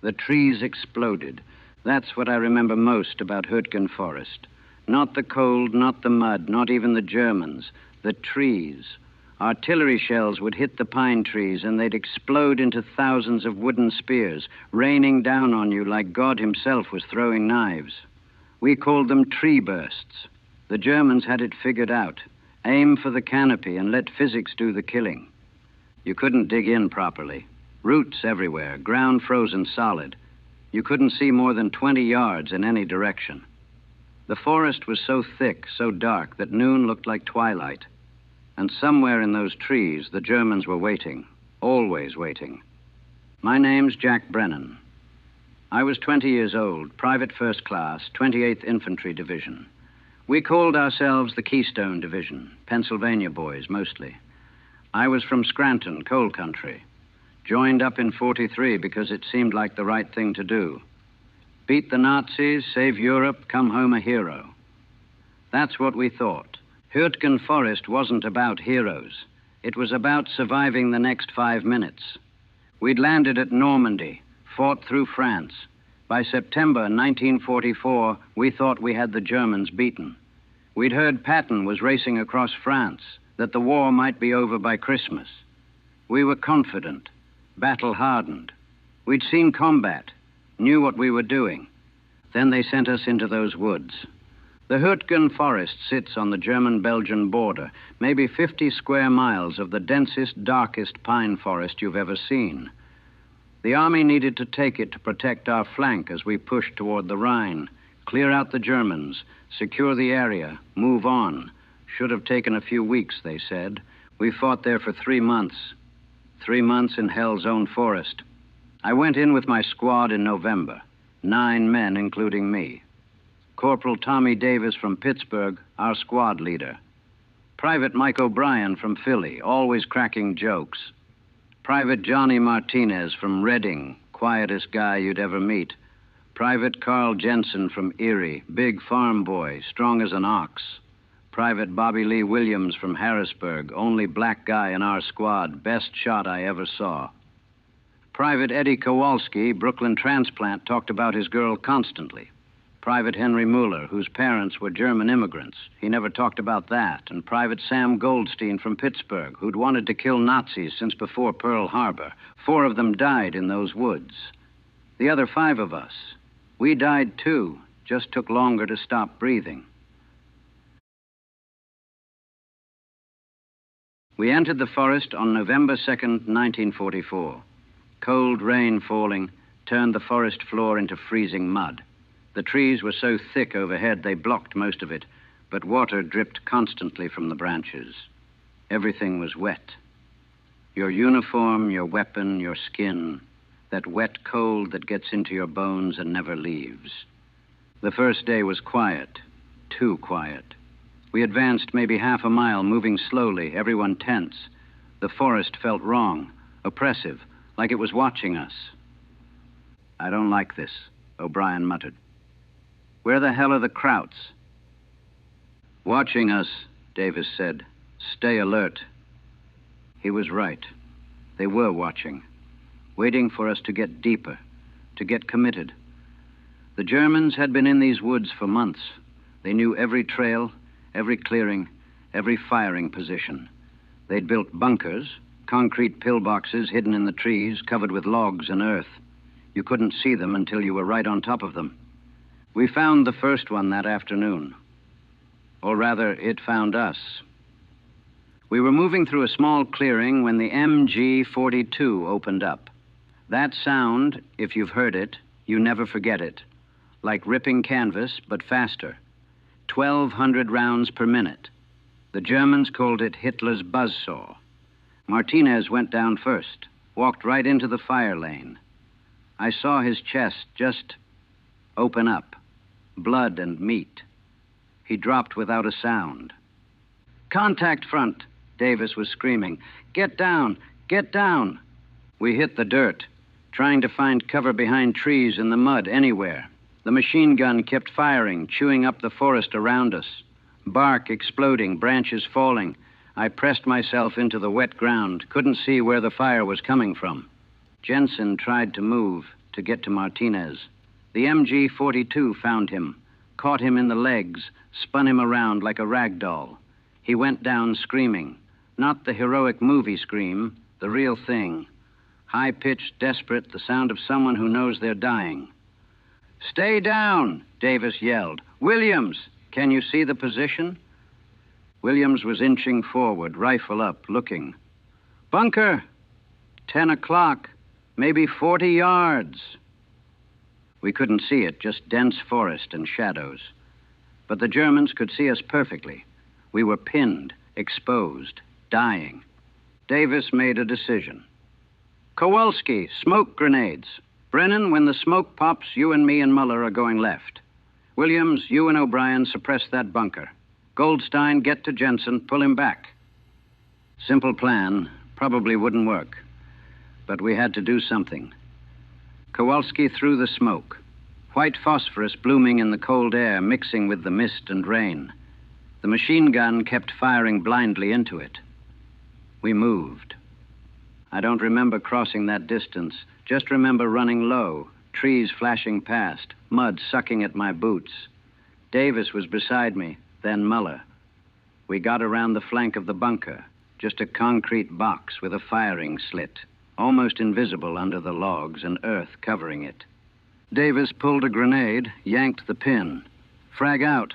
The trees exploded. That's what I remember most about Hürtgen Forest. Not the cold, not the mud, not even the Germans. The trees. Artillery shells would hit the pine trees, and they'd explode into thousands of wooden spears, raining down on you like God himself was throwing knives. We called them tree bursts. The Germans had it figured out. Aim for the canopy and let physics do the killing. You couldn't dig in properly. Roots everywhere, ground frozen solid. You couldn't see more than 20 yards in any direction. The forest was so thick, so dark, that noon looked like twilight. And somewhere in those trees, the Germans were waiting, always waiting. My name's Jack Brennan. I was 20 years old, private first class, 28th Infantry Division. We called ourselves the Keystone Division, Pennsylvania boys mostly. I was from Scranton, coal country. Joined up in 43 because it seemed like the right thing to do. Beat the Nazis, save Europe, come home a hero. That's what we thought. Hürtgen Forest wasn't about heroes. It was about surviving the next 5 minutes. We'd landed at Normandy, fought through France. By September 1944, we thought we had the Germans beaten. We'd heard Patton was racing across France, that the war might be over by Christmas. We were confident, battle-hardened. We'd seen combat, knew what we were doing. Then they sent us into those woods. The Hürtgen Forest sits on the German-Belgian border, maybe 50 square miles of the densest, darkest pine forest you've ever seen. The army needed to take it to protect our flank as we pushed toward the Rhine, clear out the Germans, secure the area, move on. Should have taken a few weeks, they said. We fought there for 3 months. 3 months in hell's own forest. I went in with my squad in November, 9 men, including me. Corporal Tommy Davis from Pittsburgh, our squad leader. Private Mike O'Brien from Philly, always cracking jokes. Private Johnny Martinez from Reading, quietest guy you'd ever meet. Private Carl Jensen from Erie, big farm boy, strong as an ox. Private Bobby Lee Williams from Harrisburg, only black guy in our squad, best shot I ever saw. Private Eddie Kowalski, Brooklyn transplant, talked about his girl constantly. Private Henry Mueller, whose parents were German immigrants. He never talked about that. And Private Sam Goldstein from Pittsburgh, who'd wanted to kill Nazis since before Pearl Harbor. 4 of them died in those woods. The other 5 of us, we died too, just took longer to stop breathing. We entered the forest on November 2nd, 1944. Cold rain falling turned the forest floor into freezing mud. The trees were so thick overhead they blocked most of it, but water dripped constantly from the branches. Everything was wet. Your uniform, your weapon, your skin, that wet cold that gets into your bones and never leaves. The first day was quiet, too quiet. We advanced maybe half a mile, moving slowly, everyone tense. The forest felt wrong, oppressive, like it was watching us. "I don't like this," O'Brien muttered. "Where the hell are the Krauts?" "Watching us," Davis said. "Stay alert." He was right. They were watching, waiting for us to get deeper, to get committed. The Germans had been in these woods for months. They knew every trail, every clearing, every firing position. They'd built bunkers, concrete pillboxes hidden in the trees, covered with logs and earth. You couldn't see them until you were right on top of them. We found the first one that afternoon. Or rather, it found us. We were moving through a small clearing when the MG-42 opened up. That sound, if you've heard it, you never forget it. Like ripping canvas, but faster. 1,200 rounds per minute. The Germans called it Hitler's buzzsaw. Martinez went down first, walked right into the fire lane. I saw his chest just open up. Blood and meat. He dropped without a sound. "Contact front," Davis was screaming. "Get down! Get down!" We hit the dirt, trying to find cover behind trees in the mud anywhere. The machine gun kept firing, chewing up the forest around us. Bark exploding, branches falling. I pressed myself into the wet ground, couldn't see where the fire was coming from. Jensen tried to move, to get to Martinez. The MG-42 found him, caught him in the legs, spun him around like a rag doll. He went down screaming. Not the heroic movie scream, the real thing. High-pitched, desperate, the sound of someone who knows they're dying. "Stay down," Davis yelled. "Williams, can you see the position?" Williams was inching forward, rifle up, looking. "Bunker! 10 o'clock, maybe 40 yards. We couldn't see it, just dense forest and shadows. But the Germans could see us perfectly. We were pinned, exposed, dying. Davis made a decision. "Kowalski, smoke grenades. Brennan, when the smoke pops, you and me and Muller are going left. Williams, you and O'Brien suppress that bunker. Goldstein, get to Jensen, pull him back." Simple plan, probably wouldn't work. But we had to do something. Kowalski threw the smoke. White phosphorus blooming in the cold air, mixing with the mist and rain. The machine gun kept firing blindly into it. We moved. I don't remember crossing that distance, just remember running low, trees flashing past, mud sucking at my boots. Davis was beside me, then Muller. We got around the flank of the bunker, just a concrete box with a firing slit, almost invisible under the logs and earth covering it. Davis pulled a grenade, yanked the pin. "Frag out."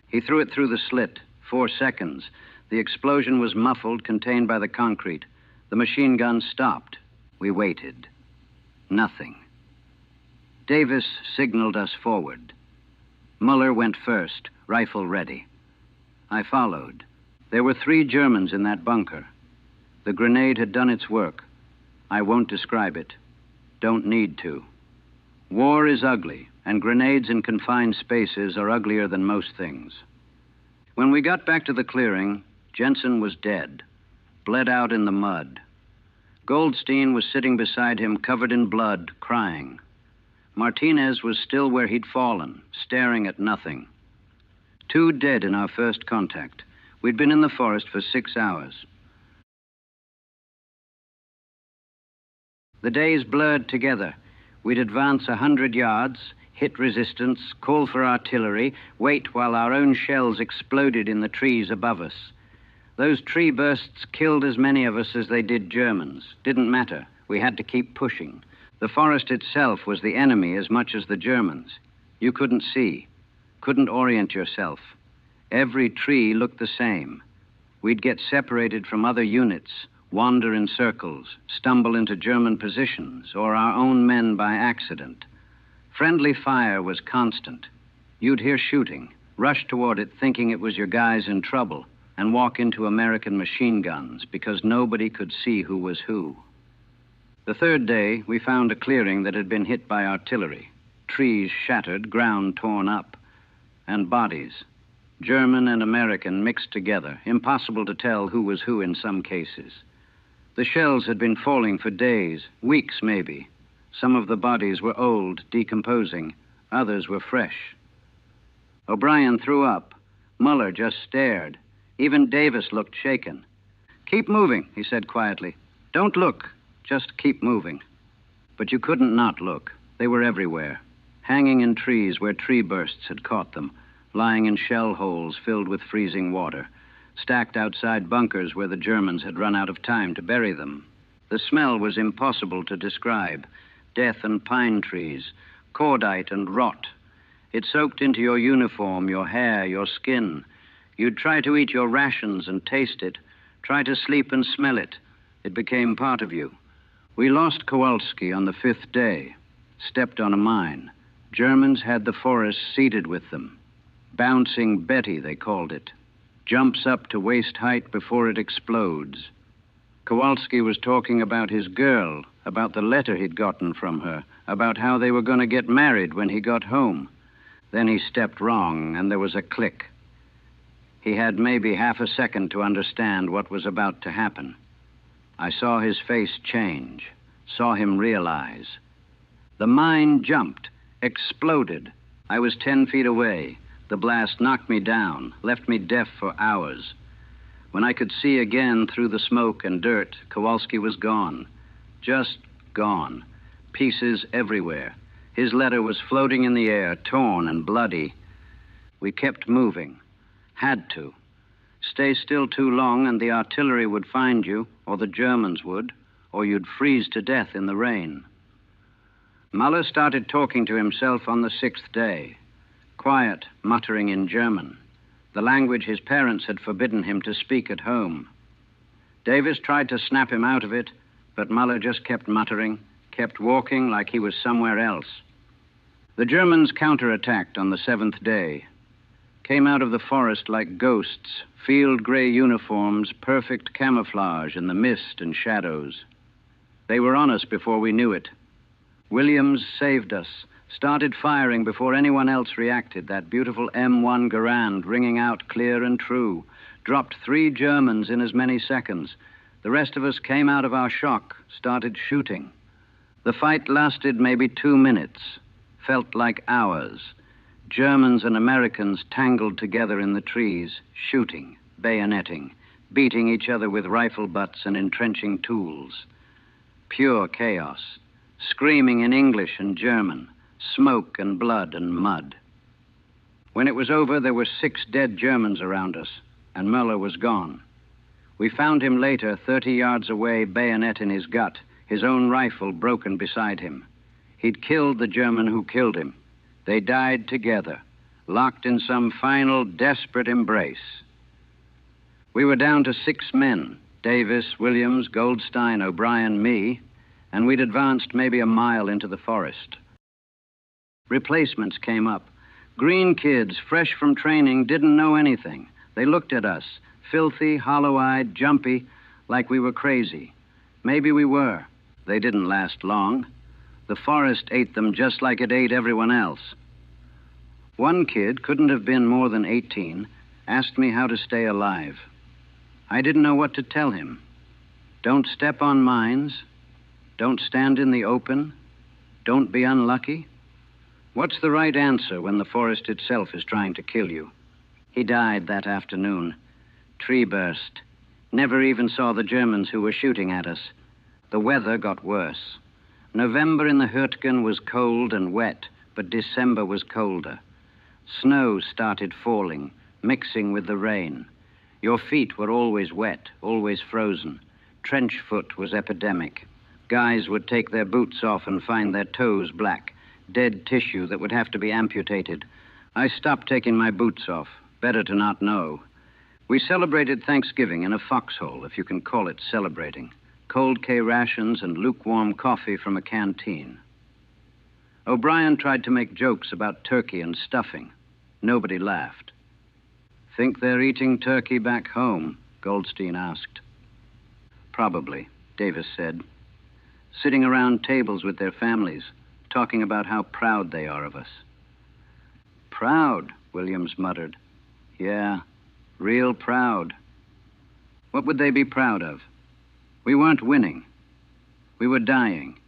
He threw it through the slit. 4 seconds. The explosion was muffled, contained by the concrete. The machine gun stopped. We waited. Nothing. Davis signaled us forward. Muller went first, rifle ready. I followed. There were 3 Germans in that bunker. The grenade had done its work. I won't describe it. Don't need to. War is ugly, and grenades in confined spaces are uglier than most things. When we got back to the clearing, Jensen was dead, bled out in the mud. Goldstein was sitting beside him, covered in blood, crying. Martinez was still where he'd fallen, staring at nothing. 2 dead in our first contact. We'd been in the forest for 6 hours. The days blurred together. We'd advance 100 yards, hit resistance, call for artillery, wait while our own shells exploded in the trees above us. Those tree bursts killed as many of us as they did Germans. Didn't matter. We had to keep pushing. The forest itself was the enemy as much as the Germans. You couldn't see, couldn't orient yourself. Every tree looked the same. We'd get separated from other units, wander in circles, stumble into German positions, or our own men by accident. Friendly fire was constant. You'd hear shooting, rush toward it thinking it was your guys in trouble, and walk into American machine guns because nobody could see who was who. The 3rd day, we found a clearing that had been hit by artillery. Trees shattered, ground torn up, and bodies. German and American mixed together, impossible to tell who was who in some cases. The shells had been falling for days, weeks maybe. Some of the bodies were old, decomposing. Others were fresh. O'Brien threw up. Muller just stared. Even Davis looked shaken. "Keep moving," he said quietly. "Don't look. Just keep moving." But you couldn't not look. They were everywhere, hanging in trees where tree bursts had caught them, lying in shell holes filled with freezing water, stacked outside bunkers where the Germans had run out of time to bury them. The smell was impossible to describe. Death and pine trees, cordite and rot. It soaked into your uniform, your hair, your skin. You'd try to eat your rations and taste it, try to sleep and smell it. It became part of you. We lost Kowalski on the 5th day, stepped on a mine. Germans had the forest seeded with them. Bouncing Betty, they called it. Jumps up to waist height before it explodes. Kowalski was talking about his girl, about the letter he'd gotten from her, about how they were going to get married when he got home. Then he stepped wrong, and there was a click. He had maybe half a second to understand what was about to happen. I saw his face change, saw him realize. The mine jumped, exploded. I was 10 feet away. The blast knocked me down, left me deaf for hours. When I could see again through the smoke and dirt, Kowalski was gone. Just gone. pieces everywhere. His letter was floating in the air, torn and bloody. We kept moving. Had to. Stay still too long and the artillery would find you, or the Germans would, or you'd freeze to death in the rain. Muller started talking to himself on the 6th day. Quiet, muttering in German, the language his parents had forbidden him to speak at home. Davis tried to snap him out of it, but Muller just kept muttering, kept walking like he was somewhere else. The Germans counterattacked on the 7th day. Came out of the forest like ghosts, field gray uniforms, perfect camouflage in the mist and shadows. They were on us before we knew it. Williams saved us, started firing before anyone else reacted, that beautiful M1 Garand ringing out clear and true. Dropped 3 Germans in as many seconds. The rest of us came out of our shock, started shooting. The fight lasted maybe 2 minutes, felt like hours. Germans and Americans tangled together in the trees, shooting, bayoneting, beating each other with rifle butts and entrenching tools. Pure chaos, screaming in English and German, smoke and blood and mud. When it was over, there were 6 dead Germans around us, and Muller was gone. We found him later, 30 yards away, bayonet in his gut, his own rifle broken beside him. He'd killed the German who killed him. They died together, locked in some final, desperate embrace. We were down to 6 men, Davis, Williams, Goldstein, O'Brien, me, and we'd advanced maybe a mile into the forest. Replacements came up. Green kids, fresh from training, didn't know anything. They looked at us, filthy, hollow-eyed, jumpy, like we were crazy. Maybe we were. They didn't last long. The forest ate them just like it ate everyone else. One kid, couldn't have been more than 18, asked me how to stay alive. I didn't know what to tell him. Don't step on mines. Don't stand in the open. Don't be unlucky. What's the right answer when the forest itself is trying to kill you? He died that afternoon. Tree burst. Never even saw the Germans who were shooting at us. The weather got worse. November in the Hürtgen was cold and wet, but December was colder. Snow started falling, mixing with the rain. Your feet were always wet, always frozen. Trench foot was epidemic. Guys would take their boots off and find their toes black, dead tissue that would have to be amputated. I stopped taking my boots off. Better to not know. We celebrated Thanksgiving in a foxhole, if you can call it celebrating. Cold K rations and lukewarm coffee from a canteen. O'Brien tried to make jokes about turkey and stuffing. Nobody laughed. Think they're eating turkey back home? Goldstein asked. Probably, Davis said. Sitting around tables with their families, talking about how proud they are of us. Proud, Williams muttered. Yeah, real proud. What would they be proud of? We weren't winning. We were dying.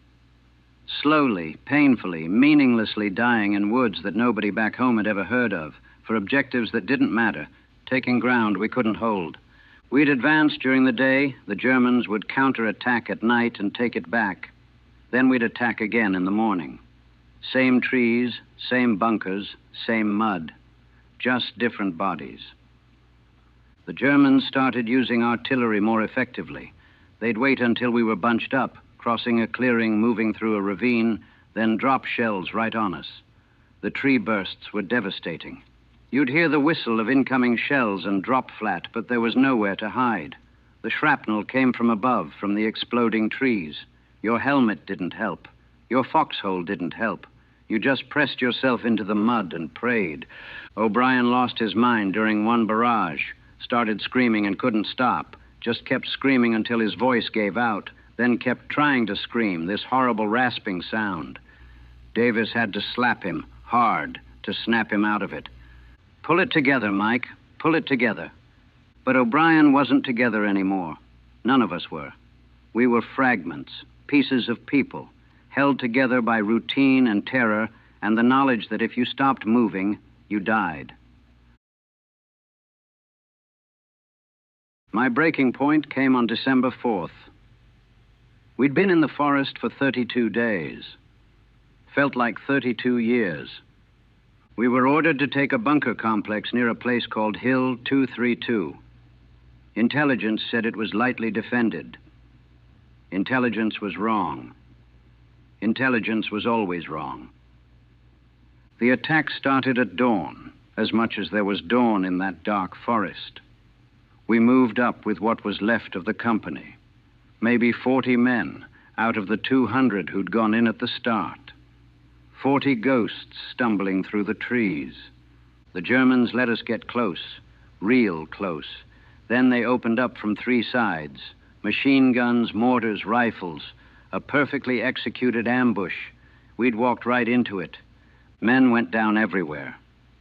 Slowly, painfully, meaninglessly dying in woods that nobody back home had ever heard of, for objectives that didn't matter, taking ground we couldn't hold. We'd advance during the day, the Germans would counterattack at night and take it back. Then we'd attack again in the morning. Same trees, same bunkers, same mud. Just different bodies. The Germans started using artillery more effectively. They'd wait until we were bunched up, crossing a clearing, moving through a ravine, then drop shells right on us. The tree bursts were devastating. You'd hear the whistle of incoming shells and drop flat, but there was nowhere to hide. The shrapnel came from above, from the exploding trees. Your helmet didn't help. Your foxhole didn't help. You just pressed yourself into the mud and prayed. O'Brien lost his mind during one barrage, started screaming and couldn't stop, just kept screaming until his voice gave out, then kept trying to scream, this horrible rasping sound. Davis had to slap him hard to snap him out of it. Pull it together, Mike. Pull it together. But O'Brien wasn't together anymore. None of us were. We were fragments, pieces of people, held together by routine and terror and the knowledge that if you stopped moving, you died. My breaking point came on December 4th. We'd been in the forest for 32 days. Felt like 32 years. We were ordered to take a bunker complex near a place called Hill 232. Intelligence said it was lightly defended. Intelligence was wrong. Intelligence was always wrong. The attack started at dawn, as much as there was dawn in that dark forest. We moved up with what was left of the company, maybe 40 men out of the 200 who'd gone in at the start. 40 ghosts stumbling through the trees. The Germans let us get close, real close. Then they opened up from 3 sides. Machine guns, mortars, rifles, a perfectly executed ambush. We'd walked right into it. Men went down everywhere.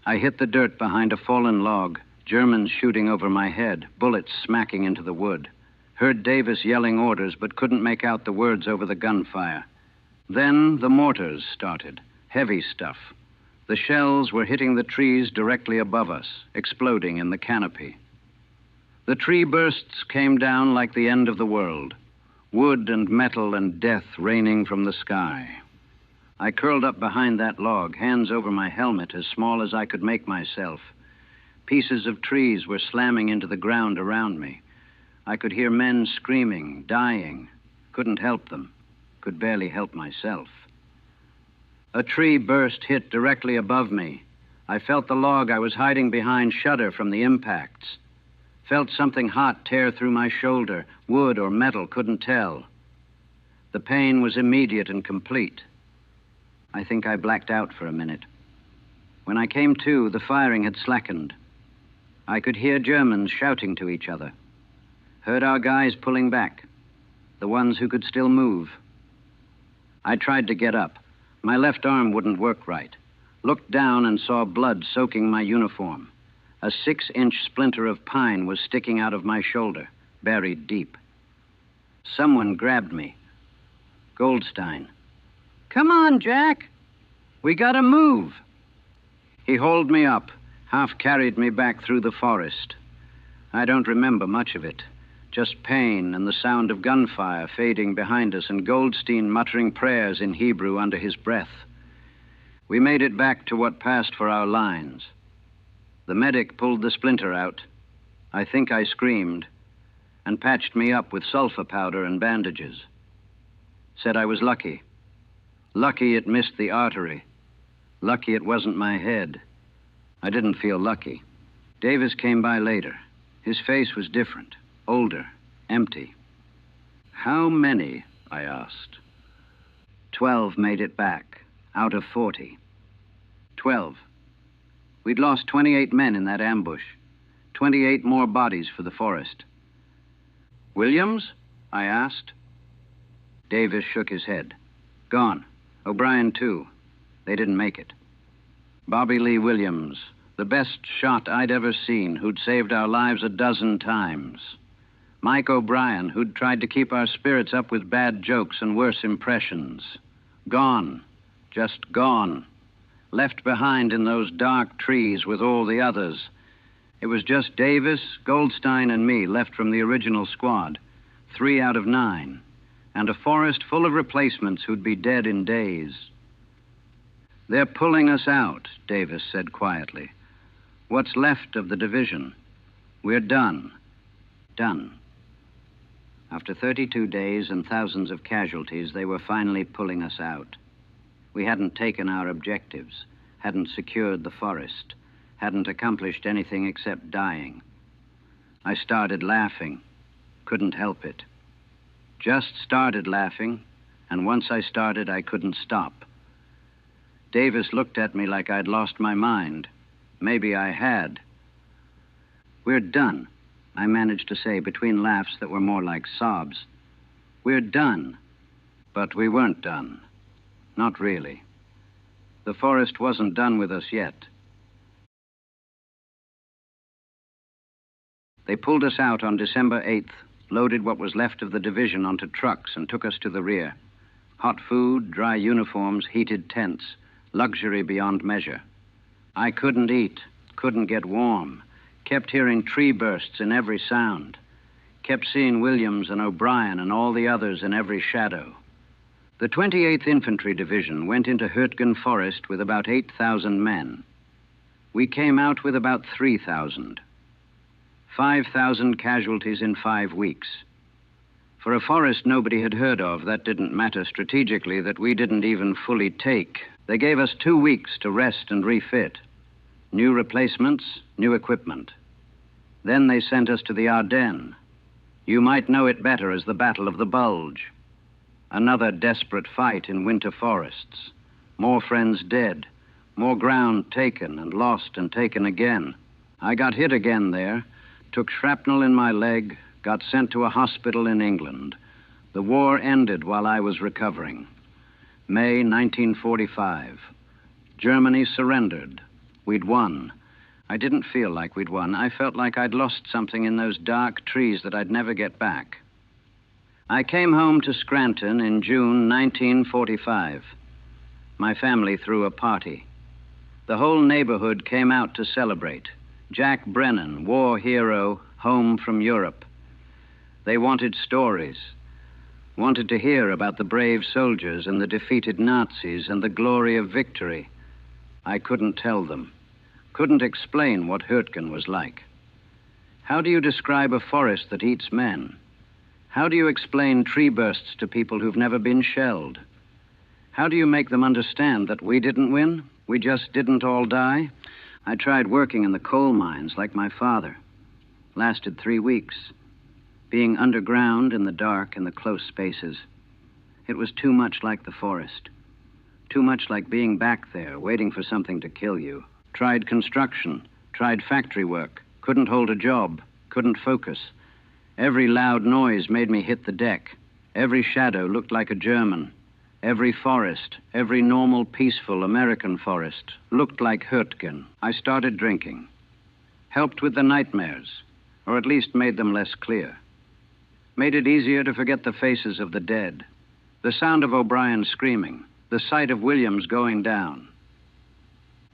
I hit the dirt behind a fallen log, Germans shooting over my head, bullets smacking into the wood. Heard Davis yelling orders, but couldn't make out the words over the gunfire. Then the mortars started, heavy stuff. The shells were hitting the trees directly above us, exploding in the canopy. The tree bursts came down like the end of the world, wood and metal and death raining from the sky. I curled up behind that log, hands over my helmet, as small as I could make myself. Pieces of trees were slamming into the ground around me. I could hear men screaming, dying. Couldn't help them. Could barely help myself. A tree burst hit directly above me. I felt the log I was hiding behind shudder from the impacts. Felt something hot tear through my shoulder, wood or metal, couldn't tell. The pain was immediate and complete. I think I blacked out for a minute. When I came to, the firing had slackened. I could hear Germans shouting to each other. Heard our guys pulling back, the ones who could still move. I tried to get up. My left arm wouldn't work right. Looked down and saw blood soaking my uniform. A 6-inch splinter of pine was sticking out of my shoulder, buried deep. Someone grabbed me. Goldstein. "Come on, Jack. We gotta move." He hauled me up, half carried me back through the forest. I don't remember much of it. Just pain and the sound of gunfire fading behind us and Goldstein muttering prayers in Hebrew under his breath. We made it back to what passed for our lines. The medic pulled the splinter out. I think I screamed, and patched me up with sulfur powder and bandages. Said I was lucky. Lucky it missed the artery. Lucky it wasn't my head. I didn't feel lucky. Davis came by later. His face was different, older, empty. "How many?" I asked. 12 made it back, out of 40. 12. We'd lost 28 men in that ambush. 28 more bodies for the forest. "Williams?" I asked. Davis shook his head. "Gone. O'Brien, too. They didn't make it." Bobby Lee Williams, the best shot I'd ever seen, who'd saved our lives a dozen times. Mike O'Brien, who'd tried to keep our spirits up with bad jokes and worse impressions. Gone. Just gone. Left behind in those dark trees with all the others. It was just Davis, Goldstein, and me left from the original squad, 3 out of 9, and a forest full of replacements who'd be dead in days. "They're pulling us out," Davis said quietly. "What's left of the division. We're done. Done." After 32 days and thousands of casualties, they were finally pulling us out. We hadn't taken our objectives, hadn't secured the forest, hadn't accomplished anything except dying. I started laughing, couldn't help it. Just started laughing, and once I started, I couldn't stop. Davis looked at me like I'd lost my mind. Maybe I had. "We're done," I managed to say between laughs that were more like sobs. "We're done." But we weren't done. Not really. The forest wasn't done with us yet. They pulled us out on December 8th, loaded what was left of the division onto trucks and took us to the rear. Hot food, dry uniforms, heated tents, luxury beyond measure. I couldn't eat, couldn't get warm, kept hearing tree bursts in every sound. kept seeing Williams and O'Brien and all the others in every shadow. The 28th Infantry Division went into Hürtgen Forest with about 8,000 men. We came out with about 3,000. 5,000 casualties in 5 weeks. For a forest nobody had heard of, that didn't matter strategically, that we didn't even fully take. They gave us 2 weeks to rest and refit. New replacements, new equipment. Then they sent us to the Ardennes. You might know it better as the Battle of the Bulge. Another desperate fight in winter forests. More friends dead. More ground taken and lost and taken again. I got hit again there, took shrapnel in my leg, got sent to a hospital in England. The war ended while I was recovering. May 1945. Germany surrendered. We'd won. I didn't feel like we'd won. I felt like I'd lost something in those dark trees that I'd never get back. I came home to Scranton in June 1945. My family threw a party. The whole neighborhood came out to celebrate. Jack Brennan, war hero, home from Europe. They wanted stories, wanted to hear about the brave soldiers and the defeated Nazis and the glory of victory. I couldn't tell them, couldn't explain what Hürtgen was like. How do you describe a forest that eats men? How do you explain tree bursts to people who've never been shelled? How do you make them understand that we didn't win? We just didn't all die? I tried working in the coal mines like my father. Lasted 3 weeks. Being underground in the dark in the close spaces. It was too much like the forest. Too much like being back there, waiting for something to kill you. Tried construction, tried factory work, couldn't hold a job, couldn't focus. Every loud noise made me hit the deck. Every shadow looked like a German. Every forest, every normal, peaceful American forest looked like Hürtgen. I started drinking. Helped with the nightmares, or at least made them less clear. Made it easier to forget the faces of the dead. The sound of O'Brien screaming. The sight of Williams going down.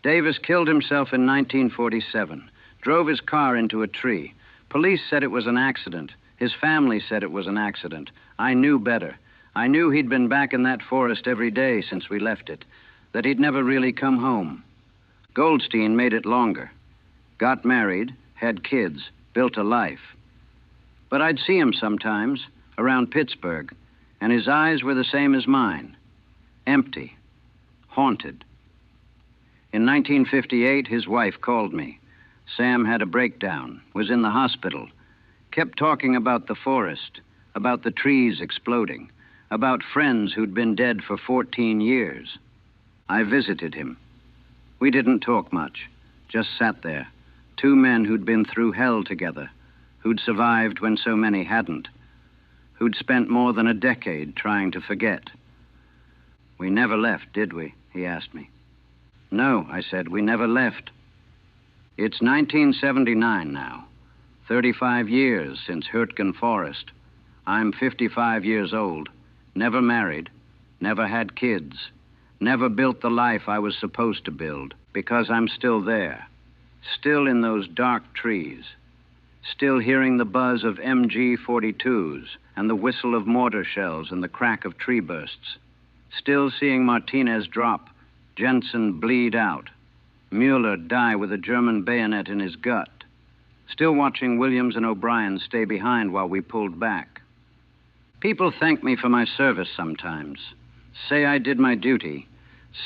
Davis killed himself in 1947. Drove his car into a tree. Police said it was an accident. His family said it was an accident. I knew better. I knew he'd been back in that forest every day since we left it, that he'd never really come home. Goldstein made it longer. Got married, had kids, built a life. But I'd see him sometimes, around Pittsburgh, and his eyes were the same as mine. Empty. Haunted. In 1958, his wife called me. Sam had a breakdown, was in the hospital, kept talking about the forest, about the trees exploding, about friends who'd been dead for 14 years. I visited him. We didn't talk much, just sat there. 2 men who'd been through hell together, who'd survived when so many hadn't, who'd spent more than a decade trying to forget. We never left, did we? He asked me. No, I said, we never left. It's 1979 now, 35 years since Hürtgen Forest. I'm 55 years old, never married, never had kids, never built the life I was supposed to build, because I'm still there, still in those dark trees, still hearing the buzz of MG-42s and the whistle of mortar shells and the crack of tree bursts, still seeing Martinez drop, Jensen bleed out, Mueller die with a German bayonet in his gut, still watching Williams and O'Brien stay behind while we pulled back. People thank me for my service sometimes, say I did my duty,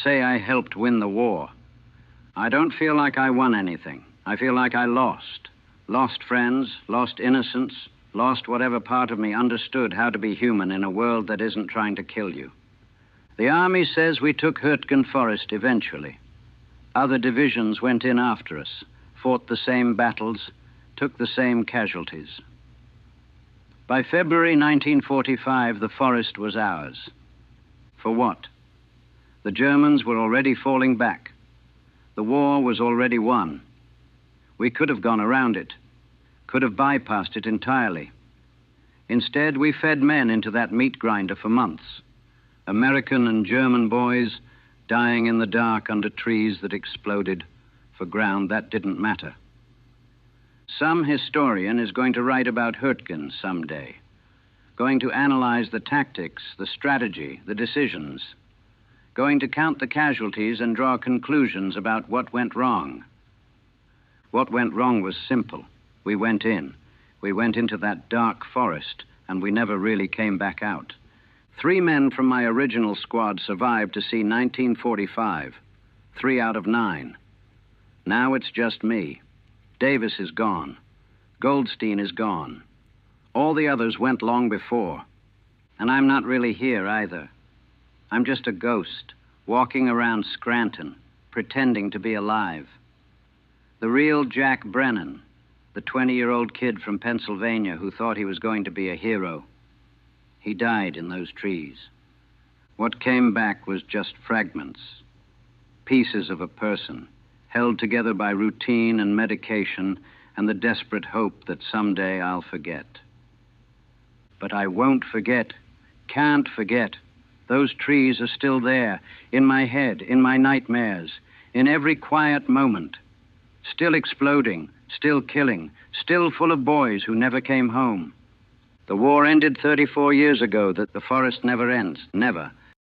say I helped win the war. I don't feel like I won anything. I feel like I lost. Lost friends, lost innocence, lost whatever part of me understood how to be human in a world that isn't trying to kill you. The Army says we took Hürtgen Forest eventually. Other divisions went in after us, fought the same battles, took the same casualties. By February 1945, the forest was ours. For what? The Germans were already falling back. The war was already won. We could have gone around it, could have bypassed it entirely. Instead, we fed men into that meat grinder for months. American and German boys dying in the dark under trees that exploded for ground that didn't matter. Some historian is going to write about Hürtgen someday, going to analyze the tactics, the strategy, the decisions, going to count the casualties and draw conclusions about what went wrong. What went wrong was simple. We went in. We went into that dark forest, and we never really came back out. 3 men from my original squad survived to see 1945. 3 out of 9. Now it's just me. Davis is gone. Goldstein is gone. All the others went long before. And I'm not really here either. I'm just a ghost, walking around Scranton, pretending to be alive. The real Jack Brennan, the 20-year-old kid from Pennsylvania who thought he was going to be a hero. He died in those trees. What came back was just fragments, pieces of a person, held together by routine and medication and the desperate hope that someday I'll forget. But I won't forget, can't forget. Those trees are still there, in my head, in my nightmares, in every quiet moment. Still exploding, still killing, still full of boys who never came home. The war ended 34 years ago. That the forest never ends, never.